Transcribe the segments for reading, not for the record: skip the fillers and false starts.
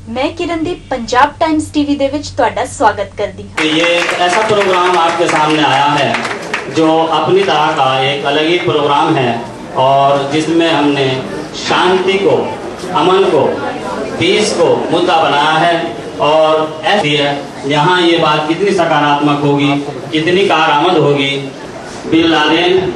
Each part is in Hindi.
मैं किरणदीप पंजाब टाइम्स टीवी दे विच तुहाडा स्वागत करदी हां। ये एक ऐसा प्रोग्राम आपके सामने आया है जो अपनी तरह का एक अलग ही प्रोग्राम है और जिसमें हमने शांति को, अमन को, पीस को मुद्दा बनाया है और ऐसी है यहाँ ये बात कितनी सकारात्मक होगी, कितनी कारआमद होगी। बिन लादेन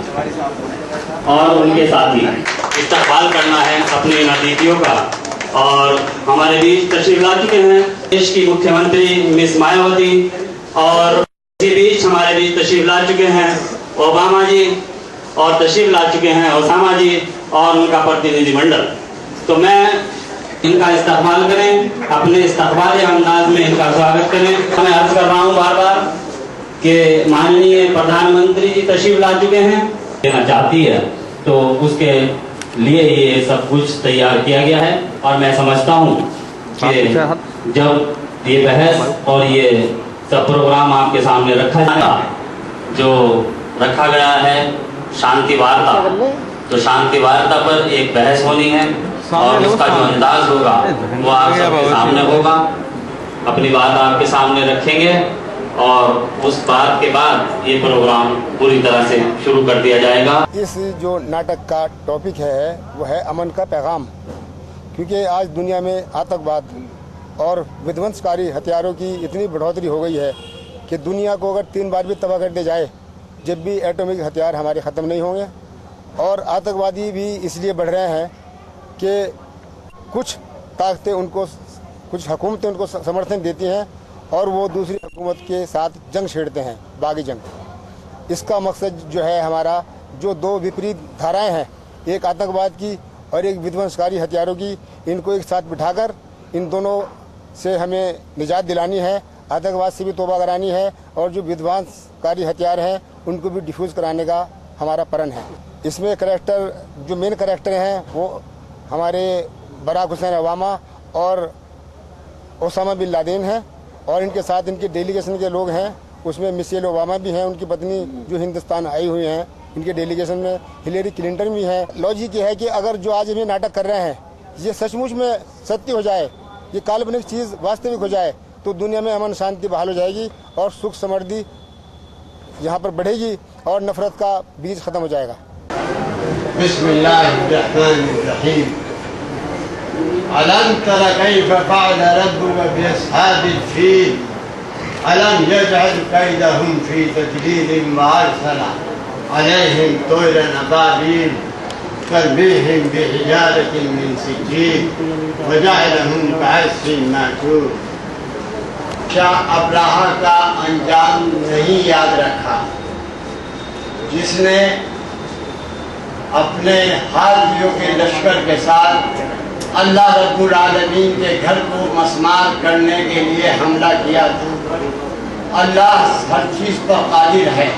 और उनके साथी इस्तकबाल करना है अपने इन अतिथियों का और हमारे बीच तशरीफ ला चुके हैं देश की मुख्यमंत्री मिस मायावती और इसी बीच हमारे बीच तशरीफ ला चुके हैं ओबामा जी और तशरीफ ला चुके हैं ओसामा जी और उनका प्रतिनिधिमंडल। तो मैं इनका इस्तकबाल करें, अपने इस्तकबाल अंदाज में इनका स्वागत करें। मैं अर्ज कर रहा हूँ बार बार कि माननीय प्रधानमंत्री जी तशरीफ ला चुके हैं, देना चाहती है तो उसके लिए ये सब कुछ तैयार किया गया है और मैं समझता हूँ कि जब ये बहस और ये सब प्रोग्राम आपके सामने रखा जाएगा, जो रखा गया है शांति वार्ता, तो शांति वार्ता पर एक बहस होनी है और उसका जो अंदाज होगा वो आप सबके सामने होगा। अपनी बात आपके सामने रखेंगे और उस बात के बाद ये प्रोग्राम पूरी तरह से शुरू कर दिया जाएगा। इस जो नाटक का टॉपिक है वो है अमन का पैगाम, क्योंकि आज दुनिया में आतंकवाद और विध्वंसकारी हथियारों की इतनी बढ़ोतरी हो गई है कि दुनिया को अगर 3 बार भी तबाह कर दिया जाए जब भी एटॉमिक हथियार हमारे ख़त्म नहीं होंगे। और आतंकवादी भी इसलिए बढ़ रहे हैं कि कुछ ताकतें उनको, कुछ हुकूमतें उनको समर्थन देती हैं और वो दूसरी हुकूमत के साथ जंग छेड़ते हैं, बागी जंग। इसका मकसद जो है हमारा, जो 2 विपरीत धाराएं हैं, एक आतंकवाद की और एक विध्वंसकारी हथियारों की, इनको एक साथ बिठाकर इन दोनों से हमें निजात दिलानी है, आतंकवाद से भी तौबा करानी है और जो विध्वंसकारी हथियार हैं उनको भी डिफ्यूज़ कराने का हमारा प्रण है। इसमें करैक्टर, जो मेन करैक्टर हैं वो हमारे बराक हुसैन ओबामा और ओसामा बिन लादेन हैं और इनके साथ इनके डेलीगेशन के लोग हैं। उसमें मिशेल ओबामा भी हैं, उनकी पत्नी जो हिंदुस्तान आई हुई हैं इनके डेलीगेशन में, हिलेरी क्लिंटन भी हैं। लॉजिक ये है कि अगर जो आज हम ये नाटक कर रहे हैं ये सचमुच में सत्य हो जाए, ये काल्पनिक चीज़ वास्तविक हो जाए, तो दुनिया में अमन शांति बहाल हो जाएगी और सुख समृद्धि यहाँ पर बढ़ेगी और नफरत का बीज खत्म हो जाएगा। बिस्मिल्लाहिर्रहमानिर्रहीम। अलम तरा कैफ फ़अल रब्बुका बिअस्हाबिल फ़ील अलम यजअल कैदहुम फ़ी तदलील व अरसला अलैहिम तयरन अबाबील तरमीहिम बिहिजारतिन मिन सिज्जील व जअलहुम कअस्फिन माकूल। क्या अब्राहा का अंजाम नहीं याद रखा, जिसने अपने हाथियों के लश्कर के साथ अल्लाह रब्बुल आलमीन के घर को मस्मार करने के लिए हमला किया था। अल्लाह हर चीज़ पर कादिर है।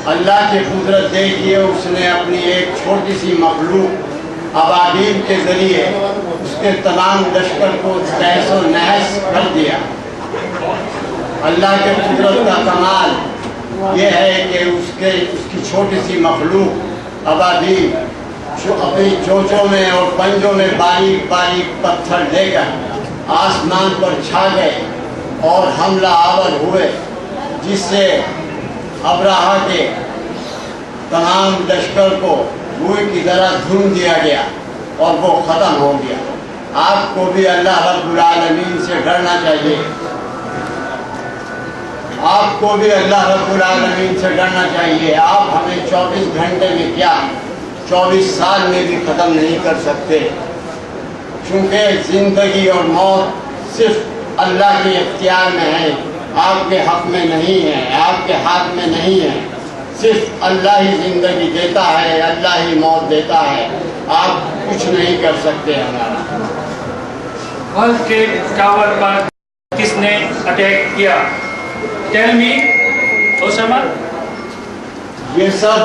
अल्लाह की कुदरत देखिए, उसने अपनी एक छोटी सी मखलूक अबाबील के ज़रिए उसके तमाम लश्कर को तहस व नहस कर दिया। अल्लाह के कुदरत का कमाल ये है कि उसकी छोटी सी मखलूक अबाबील जो अपनी चोंचों में और पंजों में बारीक बारीक पत्थर लेकर आसमान पर छा गए और हमला आवर हुए, जिससे अब्राहा के तमाम लश्कर को रुई की तरह धुन दिया गया और वो ख़त्म हो गया। आपको भी अल्लाह रब्बुल आलमीन से डरना चाहिए, आपको भी अल्लाह रब्बुल आलमीन से डरना चाहिए। आप हमें 24 घंटे में क्या 24 साल में भी ख़त्म नहीं कर सकते, क्योंकि ज़िंदगी और मौत सिर्फ अल्लाह के इख्तियार में है, आपके हक़ में नहीं है, आपके हाथ में नहीं है। सिर्फ अल्लाह ही ज़िंदगी देता है, अल्लाह ही मौत देता है, आप कुछ नहीं कर सकते। हमारा वर्ल्ड ट्रेड टावर पर किसने अटैक किया? Tell me Osama. ये सब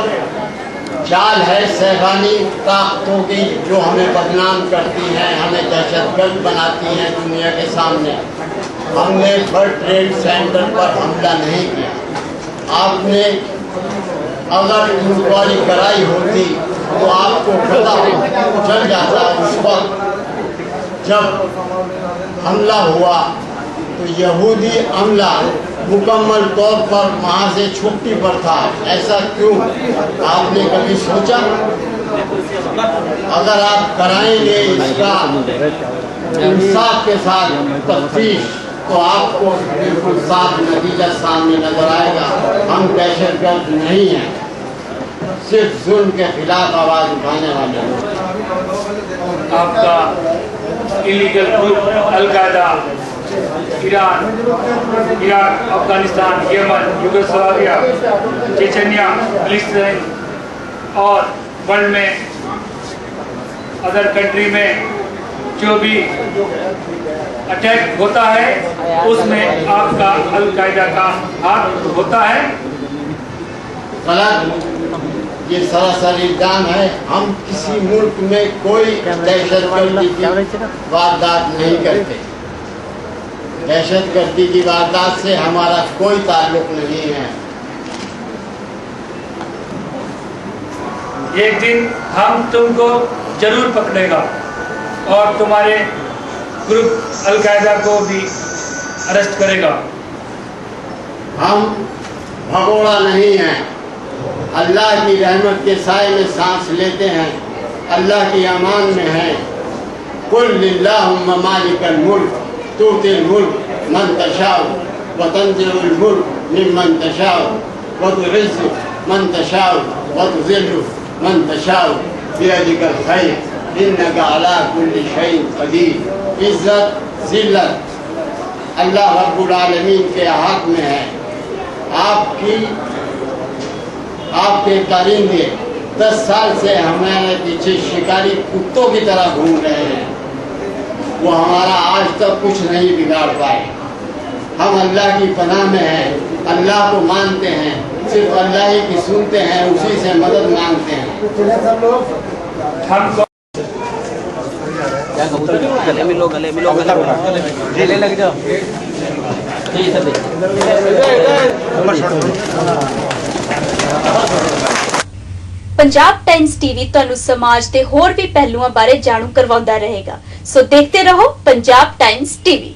चाल है सैबानी ताकतों की, जो हमें बदनाम करती हैं, हमें दहशतगर्द बनाती हैं दुनिया के सामने। हमने वर्ल्ड ट्रेड सेंटर पर हमला नहीं किया। आपने अगर इंक्वायरी कराई होती तो आपको पता चल जाता उस वक्त, जब हमला हुआ तो यहूदी अमला मुकम्मल तौर पर वहाँ से छुट्टी पर था। ऐसा क्यों, आपने कभी सोचा? अगर आप कराएंगे इसका इंसाफ के साथ तफ्तीश तो आपको बिल्कुल साफ नतीजा सामने नजर आएगा। हम दहशतगर्द नहीं हैं, सिर्फ जुल्म के खिलाफ आवाज उठाने वाले हैं। आपका illegal group Al Qaeda Iran, Iraq, Afghanistan, Yemen, Yugoslavia, Chechnya, Palestine और वर्ल्ड में अदर कंट्री में जो भी अटैक होता है उसमें आपका अल-कायदा का हाथ होता है? गलत, ये सरासर इल्जाम है। हम किसी मुल्क में कोई दहशतगर्दी की वारदात नहीं करते। दहशतगर्दी की वारदात से हमारा कोई ताल्लुक नहीं है। एक दिन हम तुमको जरूर पकड़ेगा और तुम्हारे ग्रुप अल-कायदा को भी अरेस्ट करेगा। हम भगोड़ा नहीं हैं, अल्लाह की रहमत के साए में सांस लेते हैं, अल्लाह की अमान में हैं। कुल लिल्लाहुम्मा मालिकल मुल्क तुतिल मुल्क मन तशाउ व तंज़िउल मुल्क मिम्मन तशाउ व तुइज़्ज़ु मन तशाउ व तुज़िल्लु मन तशाउ बियदिकल खैर इन्नका अला कुल्ली शैइन क़दीर। इज्जत जिल्लत अल्लाह रब्बुल आलमीन के हाथ में है। आपके कारिंदे 10 साल से हमारे पीछे शिकारी कुत्तों की तरह घूम रहे हैं, वो हमारा आज तक कुछ नहीं बिगाड़ पाए। हम अल्लाह की पनाह में हैं, अल्लाह को मानते हैं, सिर्फ अल्लाह ही की सुनते हैं, उसी से मदद मांगते हैं। हमको गले मिलो गले लग जाओ। पंजाब टाइम्स टीवी ਤੁਹਾਨੂੰ ਸਮਾਜ ਦੇ ਹੋਰ ਵੀ ਪਹਿਲੂਆਂ ਬਾਰੇ ਜਾਣੂ ਕਰਵਾਉਂਦਾ ਰਹੇਗਾ। ਸੋ ਦੇਖਦੇ ਰਹੋ पंजाब टाइम्स टीवी।